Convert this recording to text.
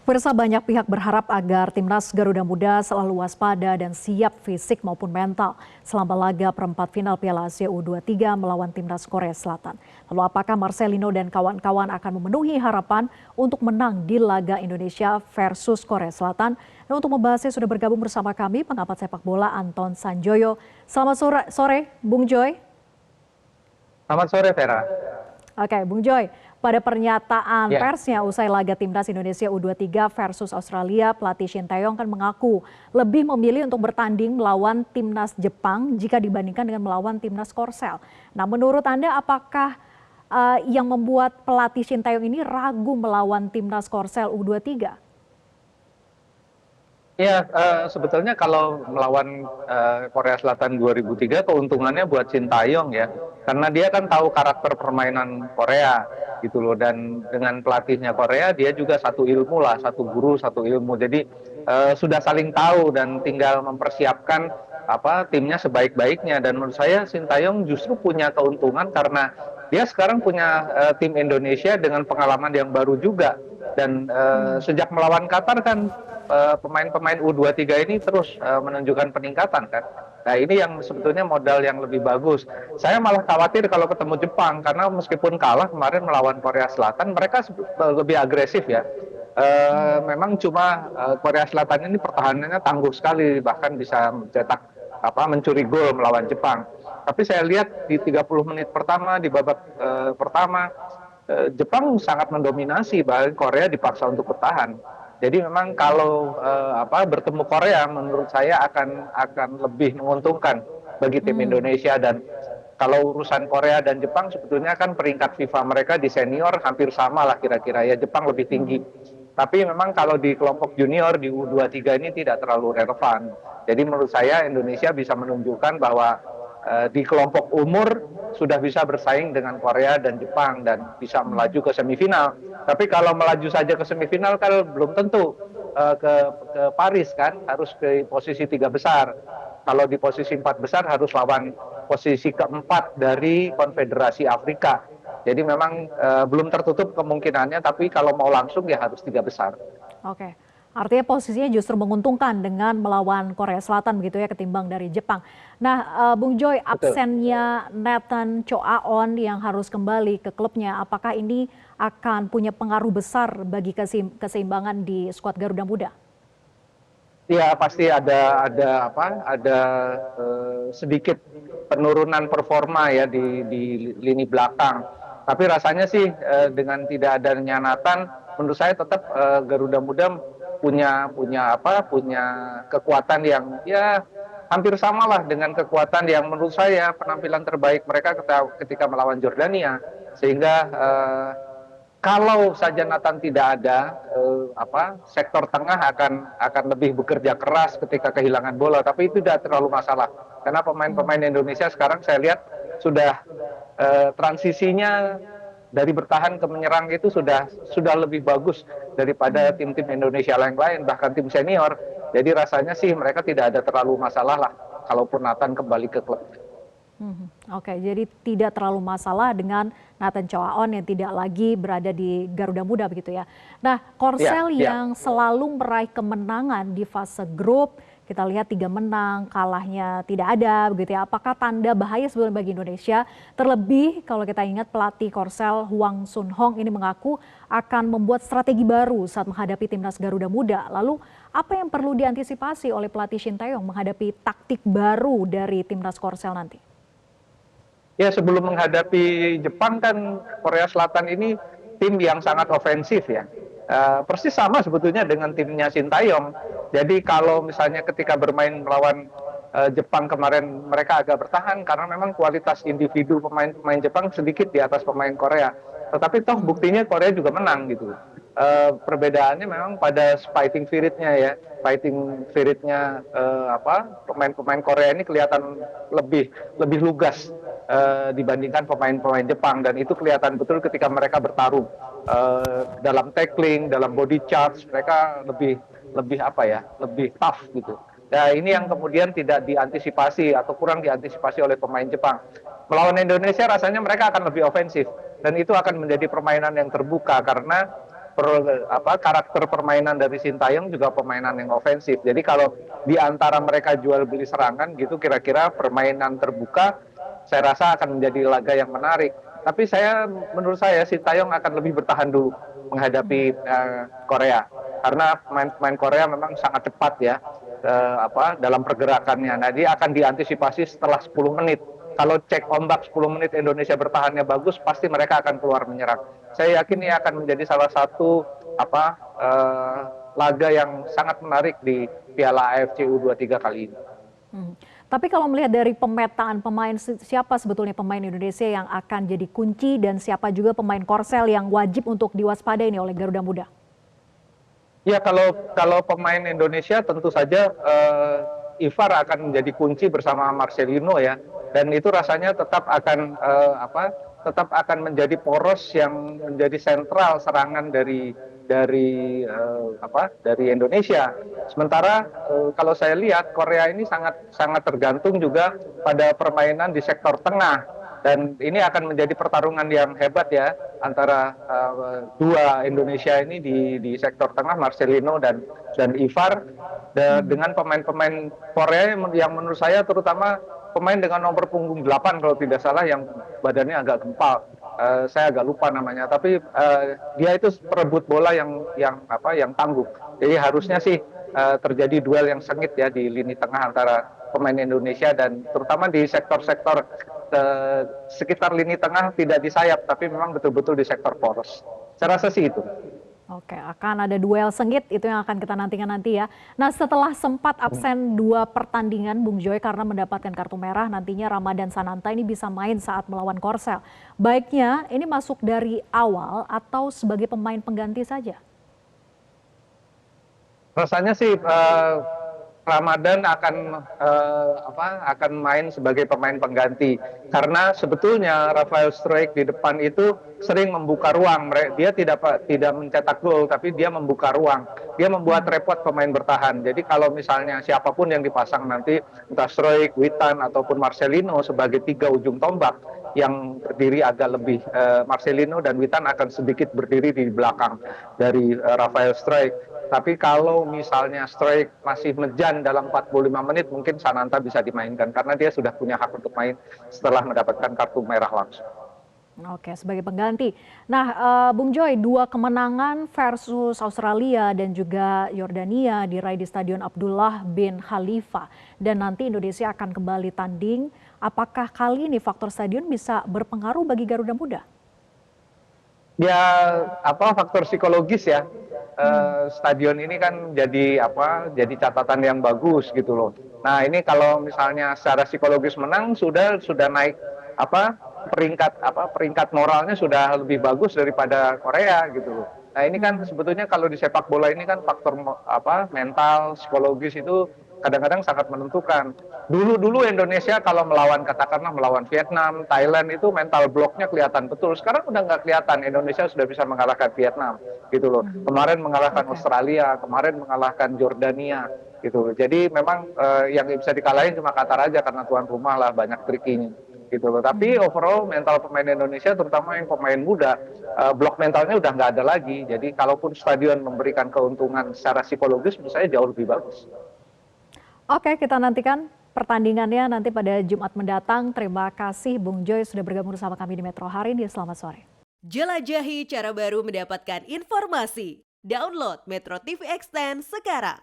Pemirsa, banyak pihak berharap agar timnas Garuda Muda selalu waspada dan siap fisik maupun mental selama laga perempat final Piala Asia U23 melawan timnas Korea Selatan. Lalu apakah Marcelino dan kawan-kawan akan memenuhi harapan untuk menang di laga Indonesia versus Korea Selatan? Dan untuk membahasnya sudah bergabung bersama kami pengamat sepak bola Anton Sanjoyo. Selamat sore, Bung Joy. Selamat sore, Vera. Oke, Bung Joy, pada pernyataan Ya, persnya usai laga timnas Indonesia U23 versus Australia, pelatih Shin Tae-yong kan mengaku lebih memilih untuk bertanding melawan timnas Jepang jika dibandingkan dengan melawan timnas Korsel. Nah, menurut Anda apakah yang membuat pelatih Shin Tae-yong ini ragu melawan timnas Korsel U23? ya, sebetulnya kalau melawan Korea Selatan 2003 keuntungannya buat Shin Tae-yong ya, karena dia kan tahu karakter permainan Korea gitu loh, dan dengan pelatihnya Korea dia juga satu ilmu lah, satu guru satu ilmu, jadi sudah saling tahu dan tinggal mempersiapkan timnya sebaik-baiknya. Dan menurut saya Shin Tae-yong justru punya keuntungan karena dia sekarang punya tim Indonesia dengan pengalaman yang baru juga, dan sejak melawan Qatar kan pemain-pemain U23 ini terus menunjukkan peningkatan kan. Nah, ini yang sebetulnya modal yang lebih bagus. Saya malah khawatir kalau ketemu Jepang, karena meskipun kalah kemarin melawan Korea Selatan, mereka lebih agresif ya. Memang cuma Korea Selatan ini pertahanannya tangguh sekali, bahkan bisa mencetak mencuri gol melawan Jepang. Tapi saya lihat di 30 menit pertama, di babak pertama, Jepang sangat mendominasi, bahkan Korea dipaksa untuk bertahan. Jadi memang kalau bertemu Korea menurut saya akan lebih menguntungkan bagi tim Indonesia. Dan kalau urusan Korea dan Jepang sebetulnya kan peringkat FIFA mereka di senior hampir sama lah kira-kira ya, Jepang lebih tinggi. Tapi memang kalau di kelompok junior di U23 ini tidak terlalu relevan. Jadi menurut saya Indonesia bisa menunjukkan bahwa di kelompok umur sudah bisa bersaing dengan Korea dan Jepang dan bisa melaju ke semifinal. Tapi kalau melaju saja ke semifinal kan belum tentu ke Paris kan, harus ke posisi 3 besar. Kalau di posisi 4 besar harus lawan posisi keempat dari Konfederasi Afrika. Jadi memang belum tertutup kemungkinannya, tapi kalau mau langsung ya harus 3 besar. Oke, artinya posisinya justru menguntungkan dengan melawan Korea Selatan begitu ya ketimbang dari Jepang. Nah, Bung Joy, Betul. absennya Nathan Choaon yang harus kembali ke klubnya, apakah ini akan punya pengaruh besar bagi keseimbangan di skuad Garuda Muda? Ya, pasti ada sedikit penurunan performa ya di lini belakang. Tapi rasanya sih dengan tidak adanya Nathan, menurut saya tetap Garuda Muda punya kekuatan yang ya hampir samalah dengan kekuatan yang menurut saya penampilan terbaik mereka ketika melawan Jordania. Sehingga kalau saja Nathan tidak ada, sektor tengah akan lebih bekerja keras ketika kehilangan bola. Tapi itu tidak terlalu masalah, karena pemain-pemain Indonesia sekarang saya lihat sudah transisinya dari bertahan ke menyerang itu sudah lebih bagus daripada tim-tim Indonesia lain-lain, bahkan tim senior. Jadi rasanya sih mereka tidak ada terlalu masalah lah kalaupun Nathan kembali ke klub. Oke, jadi tidak terlalu masalah dengan Nathan Choaon yang tidak lagi berada di Garuda Muda begitu ya. Nah, Ya, Korsel ya. yang selalu meraih kemenangan di fase grup, kita lihat 3 menang, kalahnya tidak ada begitu ya. Apakah tanda bahaya sebetulnya bagi Indonesia? Terlebih kalau kita ingat pelatih Korsel Hwang Sun Hong ini mengaku akan membuat strategi baru saat menghadapi timnas Garuda Muda. Lalu apa yang perlu diantisipasi oleh pelatih Shin Tae-yong menghadapi taktik baru dari timnas Korsel nanti? Ya, sebelum menghadapi Jepang kan Korea Selatan ini tim yang sangat ofensif ya. Persis sama sebetulnya dengan timnya Shin Tae-yong. Jadi kalau misalnya ketika bermain melawan Jepang kemarin mereka agak bertahan karena memang kualitas individu pemain Jepang sedikit di atas pemain Korea. Tetapi toh buktinya Korea juga menang gitu. Perbedaannya memang pada fighting spiritnya ya. Fighting spiritnya pemain-pemain Korea ini kelihatan lebih lugas dibandingkan pemain-pemain Jepang, dan itu kelihatan betul ketika mereka bertarung dalam tackling, dalam body charge, mereka lebih tough gitu. Nah, ini yang kemudian tidak diantisipasi atau kurang diantisipasi oleh pemain Jepang. Melawan Indonesia rasanya mereka akan lebih ofensif, dan itu akan menjadi permainan yang terbuka karena karakter permainan dari Sintayong juga permainan yang ofensif. Jadi kalau di antara mereka jual beli serangan gitu, kira-kira permainan terbuka saya rasa akan menjadi laga yang menarik. Tapi menurut saya Sintayong akan lebih bertahan dulu menghadapi Korea, karena pemain Korea memang sangat cepat ya dalam pergerakannya. Nah, dia akan diantisipasi setelah 10 menit. Kalau cek ombak 10 menit Indonesia bertahannya bagus, pasti mereka akan keluar menyerang. Saya yakin ini akan menjadi salah satu laga yang sangat menarik di Piala AFC U23 kali ini. Tapi kalau melihat dari pemetaan pemain, siapa sebetulnya pemain Indonesia yang akan jadi kunci dan siapa juga pemain Korsel yang wajib untuk diwaspadai ini oleh Garuda Muda? Ya, kalau pemain Indonesia tentu saja Ivar akan menjadi kunci bersama Marcelino ya, dan itu rasanya tetap akan menjadi poros yang menjadi sentral serangan dari Indonesia. Sementara kalau saya lihat Korea ini sangat tergantung juga pada permainan di sektor tengah, dan ini akan menjadi pertarungan yang hebat ya antara dua Indonesia ini di sektor tengah, Marcelino dan Ivar, dengan pemain-pemain Korea yang menurut saya terutama pemain dengan nomor punggung 8 kalau tidak salah, yang badannya agak gempal. Saya agak lupa namanya, tapi dia itu perebut bola yang tangguh. Jadi harusnya sih terjadi duel yang sengit ya di lini tengah antara pemain Indonesia, dan terutama di sektor-sektor sekitar lini tengah, tidak di sayap tapi memang betul-betul di sektor poros. Saya rasa sih itu. Oke, akan ada duel sengit, itu yang akan kita nantikan nanti ya. Nah, setelah sempat absen 2 pertandingan, Bung Joy, karena mendapatkan kartu merah, nantinya Ramadan Sananta ini bisa main saat melawan Korsel. Baiknya ini masuk dari awal atau sebagai pemain pengganti saja? Rasanya sih Ramadan akan main sebagai pemain pengganti, karena sebetulnya Rafael Struijk di depan itu sering membuka ruang. Dia tidak mencetak gol, tapi dia membuka ruang. Dia membuat repot pemain bertahan. Jadi kalau misalnya siapapun yang dipasang nanti, entah Struijk, Witan ataupun Marcelino sebagai 3 ujung tombak yang berdiri agak lebih, Marcelino dan Witan akan sedikit berdiri di belakang dari Rafael Struijk. Tapi kalau misalnya Struijk masih mejan dalam 45 menit, mungkin Sananta bisa dimainkan karena dia sudah punya hak untuk main setelah mendapatkan kartu merah langsung. Oke, sebagai pengganti. Nah, Bung Joy, 2 kemenangan versus Australia dan juga Yordania diraih di Stadion Abdullah bin Khalifa. Dan nanti Indonesia akan kembali tanding. Apakah kali ini faktor stadion bisa berpengaruh bagi Garuda Muda? Ya, faktor psikologis ya. Stadion ini kan jadi catatan yang bagus gitu loh. Nah, ini kalau misalnya secara psikologis menang, sudah naik peringkat moralnya sudah lebih bagus daripada Korea gitu loh. Nah, ini kan sebetulnya kalau di sepak bola ini kan faktor mental, psikologis itu kadang-kadang sangat menentukan. Dulu Indonesia kalau katakanlah melawan Vietnam, Thailand, itu mental blocknya kelihatan betul. Sekarang udah nggak kelihatan. Indonesia sudah bisa mengalahkan Vietnam gitu loh. Kemarin mengalahkan Australia, kemarin mengalahkan Jordania gitu. Jadi memang yang bisa dikalahin cuma Qatar aja karena tuan rumah lah, banyak trikinya gitu loh. Tapi overall mental pemain Indonesia, terutama yang pemain muda, blok mentalnya udah nggak ada lagi. Jadi kalaupun stadion memberikan keuntungan secara psikologis, menurut saya jauh lebih bagus. Oke, kita nantikan pertandingannya nanti pada Jumat mendatang. Terima kasih Bung Joy sudah bergabung bersama kami di Metro hari ini. Selamat sore. Jelajahi cara baru mendapatkan informasi. Download Metro TV Extend sekarang.